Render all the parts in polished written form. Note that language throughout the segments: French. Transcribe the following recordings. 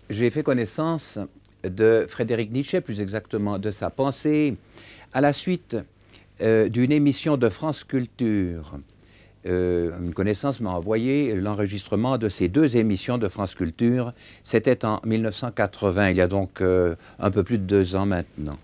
j'ai fait connaissance de Friedrich Nietzsche, plus exactement de sa pensée, à la suite d'une émission de France Culture. Une connaissance m'a envoyé l'enregistrement de ces deux émissions de France Culture. C'était en 1980, il y a donc un peu plus de 2 ans maintenant.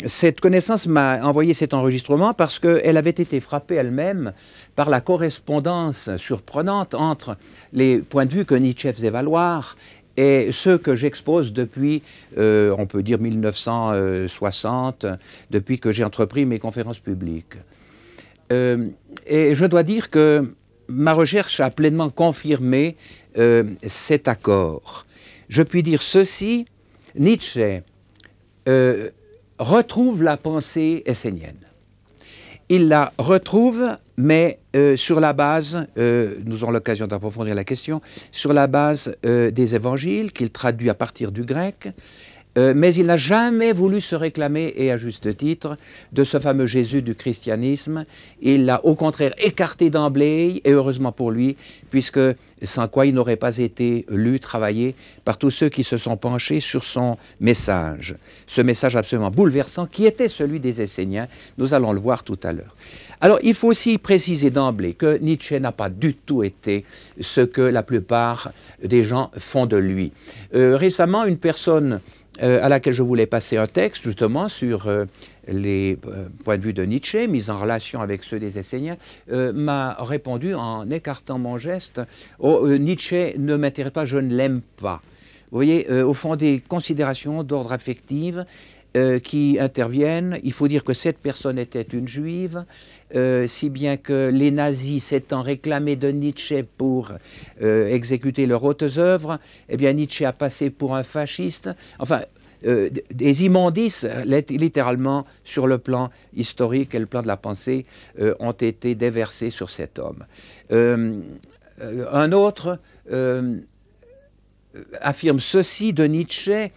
Cette connaissance m'a envoyé cet enregistrement parce qu'elle avait été frappée elle-même par la correspondance surprenante entre les points de vue que Nietzsche faisait valoir et ceux que j'expose depuis, on peut dire 1960, depuis que j'ai entrepris mes conférences publiques. Et je dois dire que ma recherche a pleinement confirmé cet accord. Je puis dire ceci, Nietzsche retrouve la pensée essénienne. Il la retrouve, mais sur la base, nous aurons l'occasion d'approfondir la question, sur la base des évangiles qu'il traduit à partir du grec, mais il n'a jamais voulu se réclamer, et à juste titre, de ce fameux Jésus du christianisme. Il l'a au contraire écarté d'emblée, et heureusement pour lui, puisque sans quoi il n'aurait pas été lu, travaillé par tous ceux qui se sont penchés sur son message. Ce message absolument bouleversant qui était celui des Esséniens, nous allons le voir tout à l'heure. Alors, il faut aussi préciser d'emblée que Nietzsche n'a pas du tout été ce que la plupart des gens font de lui. Récemment, une personne à laquelle je voulais passer un texte, justement, sur les points de vue de Nietzsche, mis en relation avec ceux des Esséniens, m'a répondu en écartant mon geste « Oh, Nietzsche ne m'intéresse pas, je ne l'aime pas ». Vous voyez, au fond des considérations d'ordre affectif qui interviennent, il faut dire que cette personne était une juive, si bien que les nazis s'étant réclamés de Nietzsche pour exécuter leurs hautes œuvres, eh bien Nietzsche a passé pour un fasciste. Enfin, des immondices, littéralement, sur le plan historique et le plan de la pensée, ont été déversés sur cet homme. Un autre affirme ceci de Nietzsche: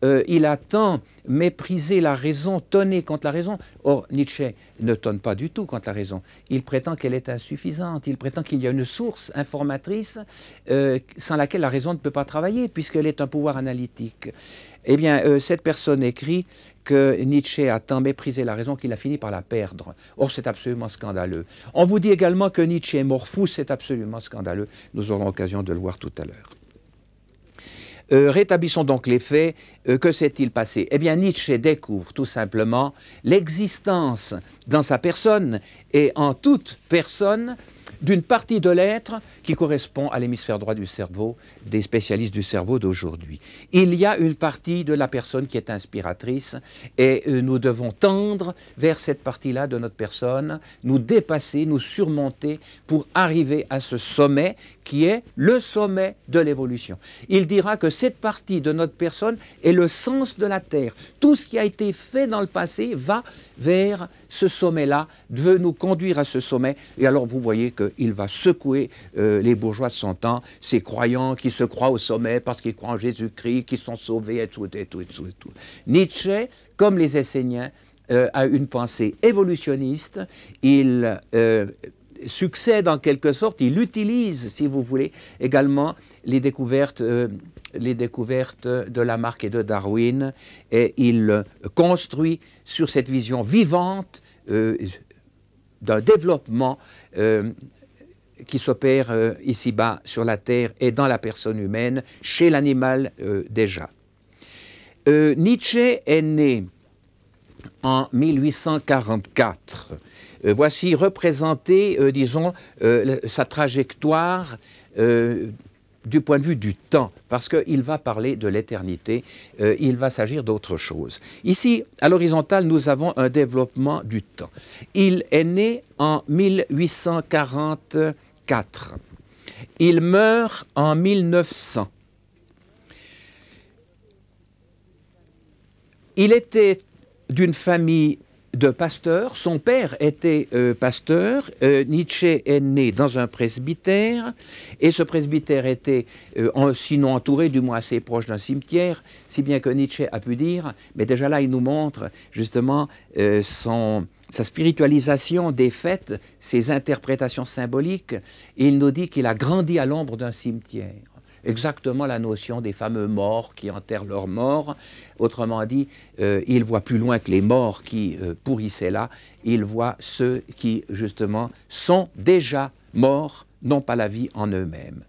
il a tant méprisé la raison, tonné contre la raison. Or, Nietzsche ne tonne pas du tout contre la raison. Il prétend qu'elle est insuffisante. Il prétend qu'il y a une source informatrice sans laquelle la raison ne peut pas travailler, puisqu'elle est un pouvoir analytique. Eh bien, cette personne écrit que Nietzsche a tant méprisé la raison qu'il a fini par la perdre. Or, c'est absolument scandaleux. On vous dit également que Nietzsche est mort fou, c'est absolument scandaleux. Nous aurons l'occasion de le voir tout à l'heure. Rétablissons donc les faits. Que s'est-il passé? Eh bien, Nietzsche découvre tout simplement l'existence dans sa personne et en toute personne d'une partie de l'être qui correspond à l'hémisphère droit du cerveau des spécialistes du cerveau d'aujourd'hui. Il y a une partie de la personne qui est inspiratrice et nous devons tendre vers cette partie-là de notre personne, nous dépasser, nous surmonter pour arriver à ce sommet qui est le sommet de l'évolution. Il dira que cette partie de notre personne est le sens de la Terre. Tout ce qui a été fait dans le passé va vers ce sommet-là, veut nous conduire à ce sommet. Et alors vous voyez qu'il va secouer les bourgeois de son temps, ces croyants qui se croient au sommet parce qu'ils croient en Jésus-Christ, qui sont sauvés, et tout, et tout, et tout, et tout. Nietzsche, comme les Esséniens, a une pensée évolutionniste. Il succède en quelque sorte, il utilise, si vous voulez, également les découvertes de Lamarck et de Darwin, et il construit sur cette vision vivante d'un développement qui s'opère ici-bas sur la Terre et dans la personne humaine, chez l'animal déjà. Nietzsche est né en 1844. Voici représentée, disons, sa trajectoire du point de vue du temps, parce qu'il va parler de l'éternité, il va s'agir d'autre chose. Ici, à l'horizontale, nous avons un développement du temps. Il est né en 1844. Il meurt en 1900. Il était d'une famille de pasteurs. Son père était pasteur. Nietzsche est né dans un presbytère, et ce presbytère était, sinon entouré, du moins assez proche d'un cimetière, si bien que Nietzsche a pu dire, mais déjà là il nous montre justement sa spiritualisation des fêtes, ses interprétations symboliques, et il nous dit qu'il a grandi à l'ombre d'un cimetière. exactement la notion des fameux morts qui enterrent leurs morts. Autrement dit, il voit plus loin que les morts qui pourrissaient là, il voit ceux qui, justement, sont déjà morts, n'ont pas la vie en eux-mêmes.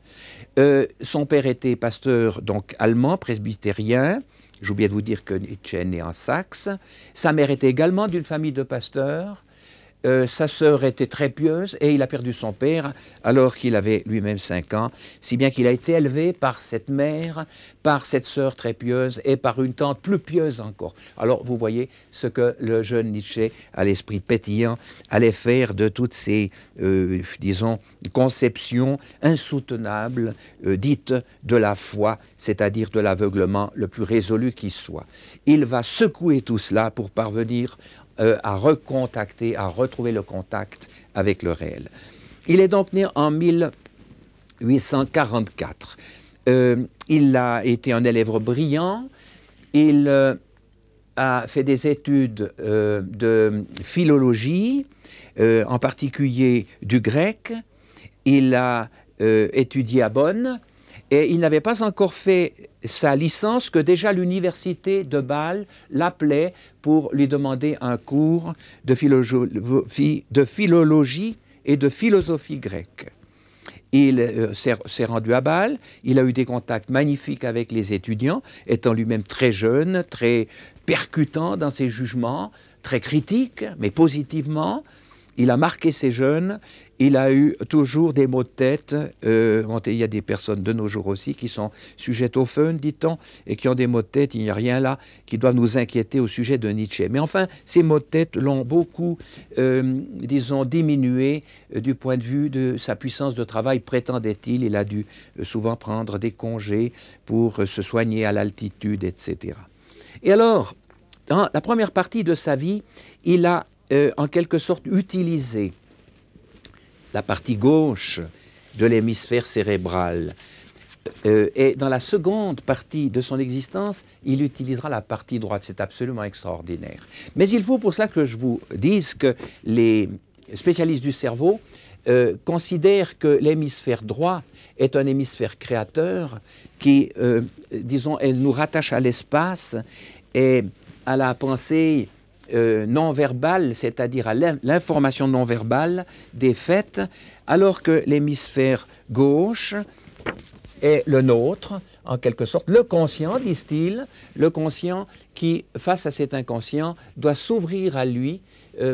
Son père était pasteur, donc allemand, presbytérien. J'oubliais de vous dire que Nietzsche est né en Saxe. Sa mère était également d'une famille de pasteurs. Sa sœur était très pieuse et il a perdu son père alors qu'il avait lui-même 5 ans, si bien qu'il a été élevé par cette mère, par cette sœur très pieuse et par une tante plus pieuse encore. Alors vous voyez ce que le jeune Nietzsche, à l'esprit pétillant, allait faire de toutes ces, disons, conceptions insoutenables, dites de la foi, c'est-à-dire de l'aveuglement le plus résolu qui soit. Il va secouer tout cela pour parvenir à recontacter, à retrouver le contact avec le réel. Il est donc né en 1844. Il a été un élève brillant. Il a fait des études de philologie, en particulier du grec. Il a étudié à Bonn. Et il n'avait pas encore fait sa licence que déjà l'université de Bâle l'appelait pour lui demander un cours de philologie et de philosophie grecque. Il s'est rendu à Bâle, il a eu des contacts magnifiques avec les étudiants, étant lui-même très jeune, très percutant dans ses jugements, très critique, mais positivement. Il a marqué ses jeunes, il a eu toujours des maux de tête. Il y a des personnes de nos jours aussi qui sont sujettes au fun, dit-on, et qui ont des maux de tête. Il n'y a rien là qui doit nous inquiéter au sujet de Nietzsche. Mais enfin, ces maux de tête l'ont beaucoup, disons, diminué du point de vue de sa puissance de travail, prétendait-il. Il a dû souvent prendre des congés pour se soigner à l'altitude, etc. Et alors, dans la première partie de sa vie, il a en quelque sorte utilisé la partie gauche de l'hémisphère cérébral. Et dans la seconde partie de son existence, il utilisera la partie droite. C'est absolument extraordinaire. Mais il faut pour cela que je vous dise que les spécialistes du cerveau considèrent que l'hémisphère droit est un hémisphère créateur qui, disons, elle nous rattache à l'espace et à la pensée non verbale, c'est-à-dire à l'information non verbale des faits, alors que l'hémisphère gauche est le nôtre, en quelque sorte, le conscient, disent-ils, le conscient qui, face à cet inconscient, doit s'ouvrir à lui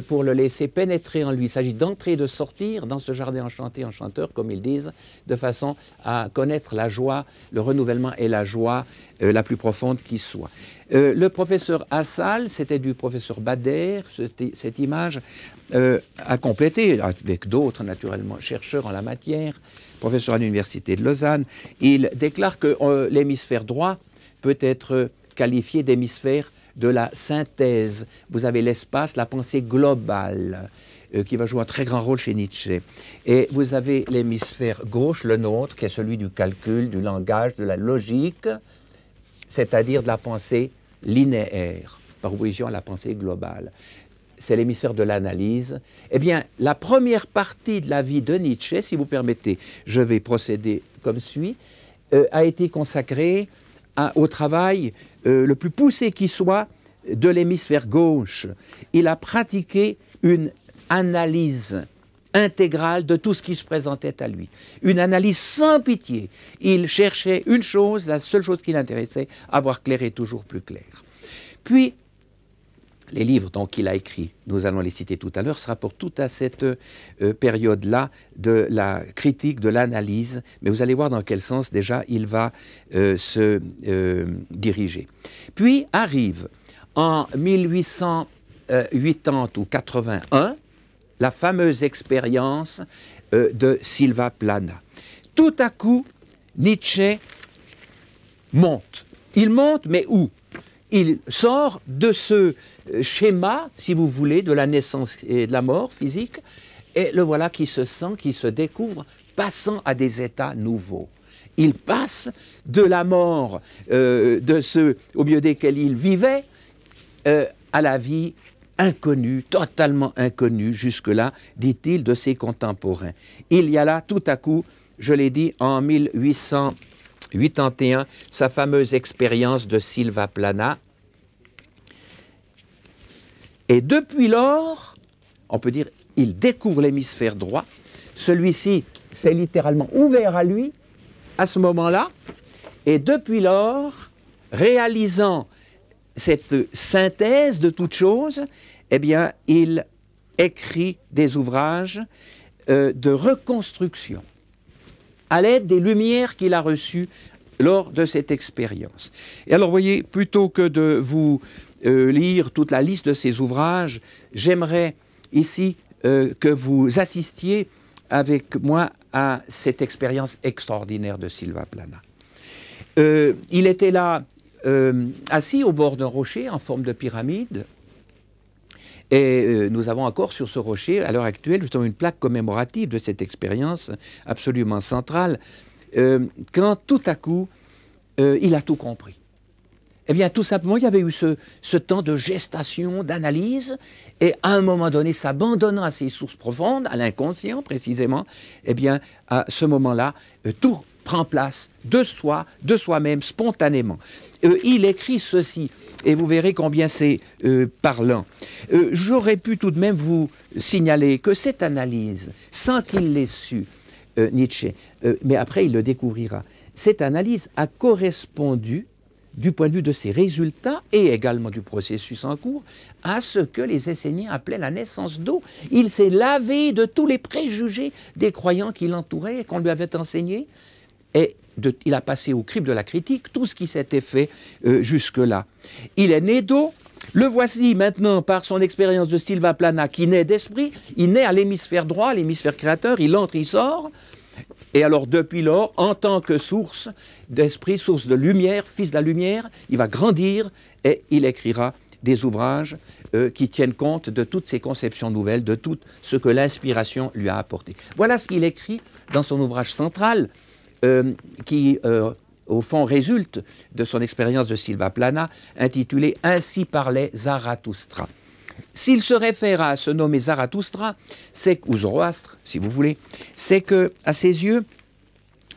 pour le laisser pénétrer en lui. Il s'agit d'entrer et de sortir dans ce jardin enchanté, enchanteur, comme ils disent, de façon à connaître la joie, le renouvellement et la joie la plus profonde qui soit. Le professeur Assal, c'était du professeur Bader, cette image a complété, avec d'autres naturellement, chercheurs en la matière, professeur à l'université de Lausanne. Il déclare que l'hémisphère droit peut être qualifié d'hémisphère de la synthèse. Vous avez l'espace, la pensée globale, qui va jouer un très grand rôle chez Nietzsche. Et vous avez l'hémisphère gauche, le nôtre, qui est celui du calcul, du langage, de la logique, c'est-à-dire de la pensée linéaire, par opposition à la pensée globale. C'est l'hémisphère de l'analyse. Eh bien, la première partie de la vie de Nietzsche, si vous permettez, je vais procéder comme suit, a été consacrée au travail le plus poussé qui soit de l'hémisphère gauche. Il a pratiqué une analyse intégrale de tout ce qui se présentait à lui. Une analyse sans pitié. Il cherchait une chose, la seule chose qui l'intéressait, avoir clair et toujours plus clair. Puis, les livres qu'il a écrits, nous allons les citer tout à l'heure, se rapportent tout à cette période-là de la critique, de l'analyse, mais vous allez voir dans quel sens déjà il va se diriger. Puis arrive en 1880 ou 81 la fameuse expérience de Silva Plana. Tout à coup, Nietzsche monte. Il monte, mais où ? Il sort de ce schéma, si vous voulez, de la naissance et de la mort physique, et le voilà qui se sent, qui se découvre, passant à des états nouveaux. Il passe de la mort de ceux au milieu desquels il vivait à la vie inconnue, totalement inconnue jusque-là, dit-il, de ses contemporains. Il y a là, tout à coup, je l'ai dit, en 1880, 81, sa fameuse expérience de Silva Plana. Et depuis lors, on peut dire, il découvre l'hémisphère droit. Celui-ci s'est littéralement ouvert à lui à ce moment-là. Et depuis lors, réalisant cette synthèse de toutes choses, eh bien, il écrit des ouvrages de reconstruction à l'aide des lumières qu'il a reçues lors de cette expérience. Et alors, vous voyez, plutôt que de vous lire toute la liste de ces ouvrages, j'aimerais ici que vous assistiez avec moi à cette expérience extraordinaire de Silva Plana. Il était là, assis au bord d'un rocher en forme de pyramide, et nous avons encore sur ce rocher, à l'heure actuelle, justement une plaque commémorative de cette expérience absolument centrale, quand tout à coup, il a tout compris. Eh bien, tout simplement, il y avait eu ce temps de gestation, d'analyse, et à un moment donné, s'abandonnant à ses sources profondes, à l'inconscient précisément, eh bien, à ce moment-là, tout prend place de soi, de soi-même, spontanément. Il écrit ceci, et vous verrez combien c'est parlant. J'aurais pu tout de même vous signaler que cette analyse, sans qu'il l'ait su, Nietzsche, mais après il le découvrira, cette analyse a correspondu, du point de vue de ses résultats et également du processus en cours, à ce que les Esséniens appelaient la naissance d'eau. Il s'est lavé de tous les préjugés des croyants qui l'entouraient et qu'on lui avait enseigné, et il a passé au crible de la critique tout ce qui s'était fait jusque-là. Il est né d'eau. Le voici maintenant par son expérience de Silva Plana qui naît d'esprit. Il naît à l'hémisphère droit, l'hémisphère créateur, il entre, il sort. Et alors depuis lors, en tant que source d'esprit, source de lumière, fils de la lumière, il va grandir et il écrira des ouvrages qui tiennent compte de toutes ces conceptions nouvelles, de tout ce que l'inspiration lui a apporté. Voilà ce qu'il écrit dans son ouvrage central qui, au fond, résulte de son expérience de Silva Plana, intitulé « Ainsi parlait Zarathustra ». S'il se réfère à se nommer Zarathustra, ou Zoroastre, si vous voulez, c'est que, à ses yeux,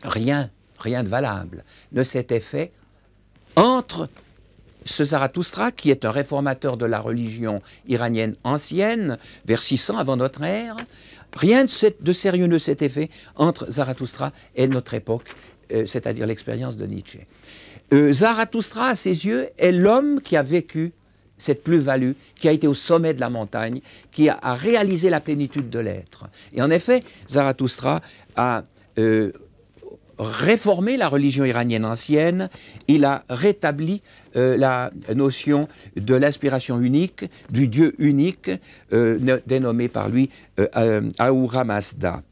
rien de valable ne s'était fait entre ce Zarathustra, qui est un réformateur de la religion iranienne ancienne, vers 600 avant notre ère. Rien de sérieux ne s'était fait entre Zarathustra et notre époque, c'est-à-dire l'expérience de Nietzsche. Zarathustra, à ses yeux, est l'homme qui a vécu cette plus-value, qui a été au sommet de la montagne, qui a réalisé la plénitude de l'être. Et en effet, Zarathustra a réformé la religion iranienne ancienne, il a rétabli la notion de l'inspiration unique, du Dieu unique, dénommé par lui Ahura Mazda.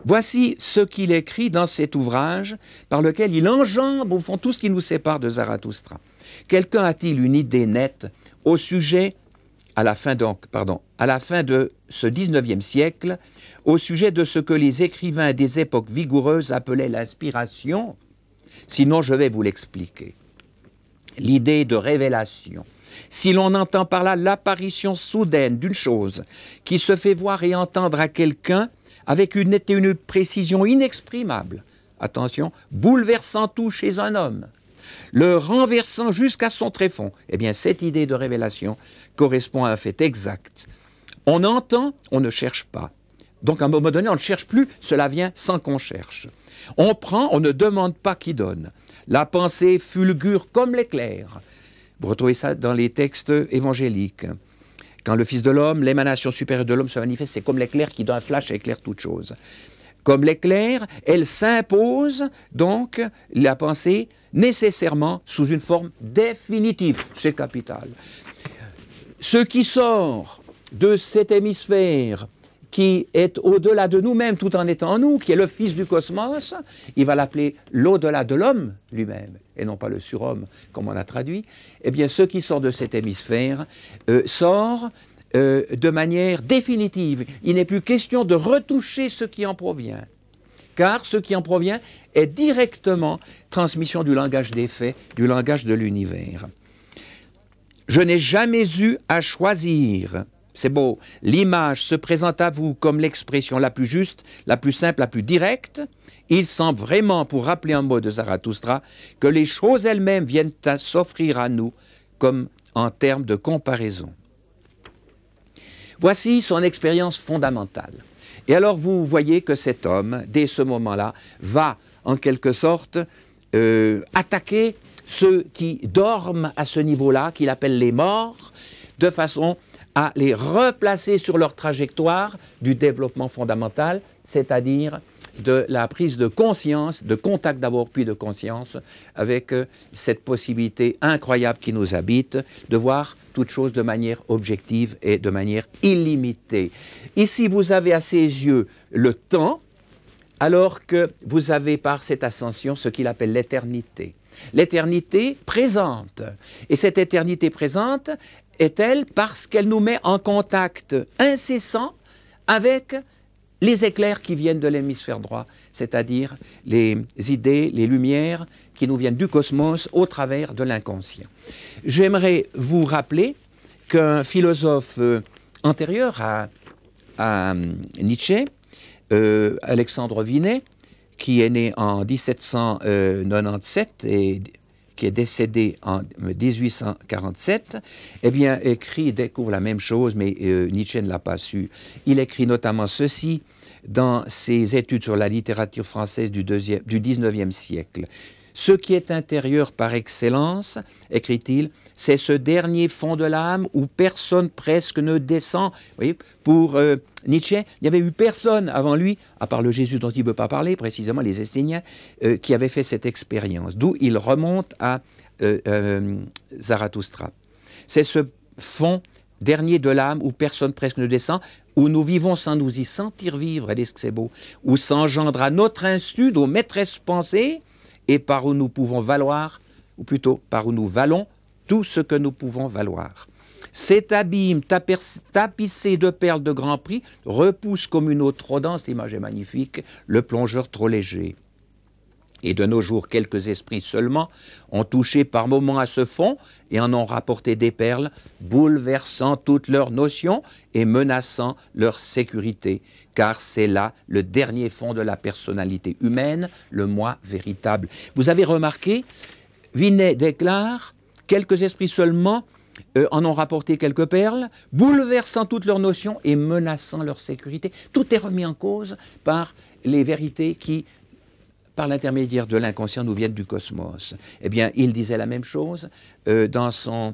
Voici ce qu'il écrit dans cet ouvrage par lequel il enjambe au fond tout ce qui nous sépare de Zarathustra. Quelqu'un a-t-il une idée nette au sujet, à la fin de ce 19e siècle, au sujet de ce que les écrivains des époques vigoureuses appelaient l'inspiration? Sinon, je vais vous l'expliquer. L'idée de révélation. Si l'on entend par là l'apparition soudaine d'une chose qui se fait voir et entendre à quelqu'un avec une précision inexprimable, attention, bouleversant tout chez un homme, le renversant jusqu'à son tréfonds, eh bien cette idée de révélation correspond à un fait exact. On entend, on ne cherche pas. Donc à un moment donné, on ne cherche plus, cela vient sans qu'on cherche. On prend, on ne demande pas qui donne. La pensée fulgure comme l'éclair. Vous retrouvez ça dans les textes évangéliques. Quand le Fils de l'homme, l'émanation supérieure de l'homme se manifeste, c'est comme l'éclair qui d'un flash éclaire toute chose. Comme l'éclair, elle s'impose donc, la pensée, nécessairement sous une forme définitive. C'est capital. Ce qui sort de cet hémisphère qui est au-delà de nous-mêmes tout en étant en nous, qui est le Fils du cosmos, il va l'appeler l'au-delà de l'homme lui-même, et non pas le surhomme, comme on a traduit. Eh bien, ce qui sort de cet hémisphère sort de manière définitive. Il n'est plus question de retoucher ce qui en provient, car ce qui en provient est directement transmission du langage des faits, du langage de l'univers. Je n'ai jamais eu à choisir c'est beau. L'image se présente à vous comme l'expression la plus juste, la plus simple, la plus directe. Il semble vraiment, pour rappeler un mot de Zarathustra, que les choses elles-mêmes viennent à s'offrir à nous comme en termes de comparaison. Voici son expérience fondamentale. Et alors vous voyez que cet homme, dès ce moment-là, va en quelque sorte attaquer ceux qui dorment à ce niveau-là, qu'il appelle les morts, de façon à les replacer sur leur trajectoire du développement fondamental, c'est-à-dire de la prise de conscience, de contact d'abord, puis de conscience, avec cette possibilité incroyable qui nous habite, de voir toute chose de manière objective et de manière illimitée. Ici, vous avez à ses yeux le temps, alors que vous avez par cette ascension ce qu'il appelle l'éternité. L'éternité présente. Et cette éternité présente est-elle parce qu'elle nous met en contact incessant avec les éclairs qui viennent de l'hémisphère droit, c'est-à-dire les idées, les lumières qui nous viennent du cosmos au travers de l'inconscient. J'aimerais vous rappeler qu'un philosophe antérieur à Nietzsche, Alexandre Vinet, qui est né en 1797 et qui est décédé en 1847, eh bien, découvre la même chose, mais Nietzsche ne l'a pas su. Il écrit notamment ceci dans ses études sur la littérature française du XIXe siècle. Ce qui est intérieur par excellence, écrit-il, c'est ce dernier fond de l'âme où personne presque ne descend. Vous voyez, pour Nietzsche, il n'y avait eu personne avant lui, à part le Jésus dont il ne veut pas parler, précisément les Esséniens, qui avait fait cette expérience. D'où il remonte à Zarathustra. C'est ce fond dernier de l'âme où personne presque ne descend, où nous vivons sans nous y sentir vivre, regardez ce que c'est beau, où s'engendre à notre insu nos maîtresses pensées, et par où nous pouvons valoir, ou plutôt par où nous valons tout ce que nous pouvons valoir. Cet abîme tapissé de perles de grand prix repousse comme une eau trop dense, l'image est magnifique, le plongeur trop léger. Et de nos jours, quelques esprits seulement ont touché par moments à ce fond et en ont rapporté des perles, bouleversant toutes leurs notions et menaçant leur sécurité, car c'est là le dernier fond de la personnalité humaine, le moi véritable. Vous avez remarqué, Vinet déclare, quelques esprits seulement en ont rapporté quelques perles, bouleversant toutes leurs notions et menaçant leur sécurité. Tout est remis en cause par les vérités qui, par l'intermédiaire de l'inconscient, nous viennent du cosmos. Eh bien, il disait la même chose dans son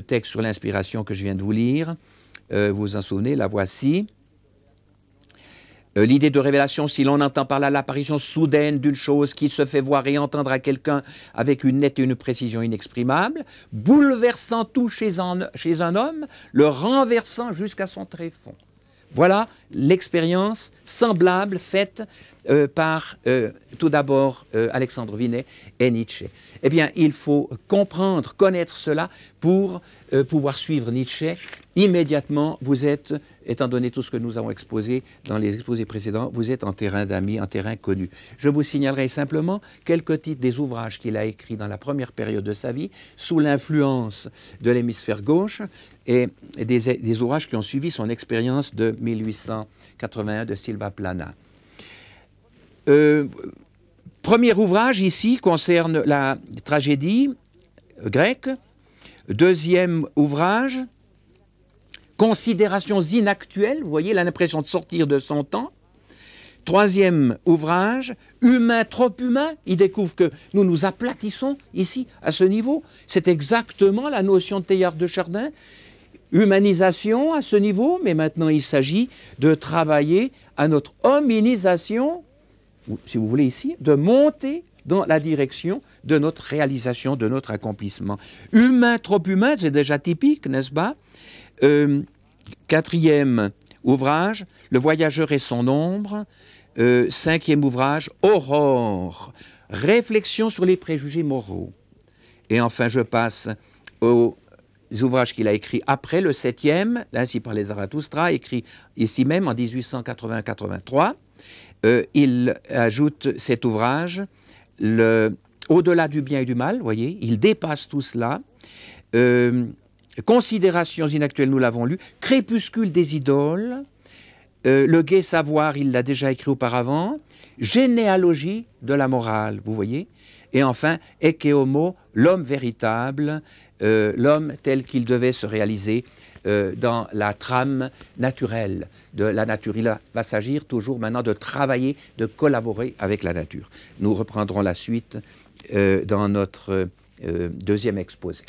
texte sur l'inspiration que je viens de vous lire. Vous vous en souvenez, la voici. L'idée de révélation, si l'on entend par là l'apparition soudaine d'une chose qui se fait voir et entendre à quelqu'un avec une nette et une précision inexprimable, bouleversant tout chez un homme, le renversant jusqu'à son tréfonds. Voilà l'expérience semblable faite par tout d'abord Alexandre Vinet et Nietzsche. Eh bien, il faut comprendre, connaître cela pour pouvoir suivre Nietzsche. Immédiatement, vous êtes, étant donné tout ce que nous avons exposé dans les exposés précédents, vous êtes en terrain d'amis, en terrain connu. Je vous signalerai simplement quelques titres des ouvrages qu'il a écrits dans la première période de sa vie, sous l'influence de l'hémisphère gauche, et des ouvrages qui ont suivi son expérience de 1881 de Silva Plana. Premier ouvrage ici concerne la tragédie grecque. Deuxième ouvrage, Considérations inactuelles, vous voyez, il a l'impression de sortir de son temps. Troisième ouvrage, Humain, trop humain. Il découvre que nous nous aplatissons ici, à ce niveau. C'est exactement la notion de Teilhard de Chardin. Humanisation à ce niveau, mais maintenant il s'agit de travailler à notre hominisation, si vous voulez ici, de monter dans la direction de notre réalisation, de notre accomplissement. Humain, trop humain, c'est déjà typique, n'est-ce pas? Quatrième ouvrage, Le voyageur et son ombre. Cinquième ouvrage, Aurore, réflexion sur les préjugés moraux. Et enfin, je passe aux ouvrages qu'il a écrits après, le septième, Ainsi parlait Zarathustra, écrit ici même en 1880-83. Il ajoute cet ouvrage, Au-delà du bien et du mal, vous voyez, il dépasse tout cela. Considérations inactuelles, nous l'avons lu. Crépuscule des idoles. Le gai savoir, il l'a déjà écrit auparavant. Généalogie de la morale, vous voyez. Et enfin, Ecce Homo, l'homme véritable, l'homme tel qu'il devait se réaliser dans la trame naturelle de la nature. Il va s'agir toujours maintenant de travailler, de collaborer avec la nature. Nous reprendrons la suite dans notre deuxième exposé.